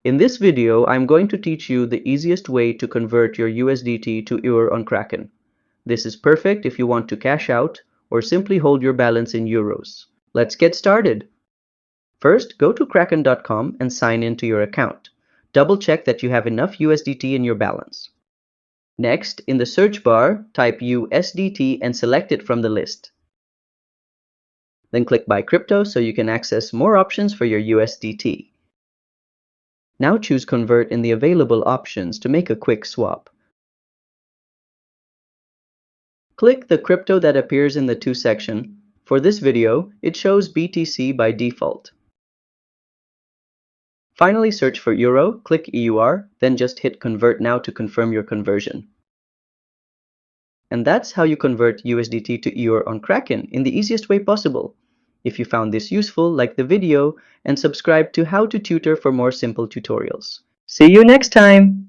In this video, I'm going to teach you the easiest way to convert your USDT to EUR on Kraken. This is perfect if you want to cash out or simply hold your balance in euros. Let's get started. First, go to kraken.com and sign into your account. Double check that you have enough USDT in your balance. Next, in the search bar, type USDT and select it from the list. Then click Buy Crypto so you can access more options for your USDT. Now choose Convert in the available options to make a quick swap. Click the crypto that appears in the To section. For this video, it shows BTC by default. Finally, search for Euro, click EUR, then just hit Convert Now to confirm your conversion. And that's how you convert USDT to EUR on Kraken in the easiest way possible. If you found this useful, like the video and subscribe to How to Tutor for more simple tutorials. See you next time!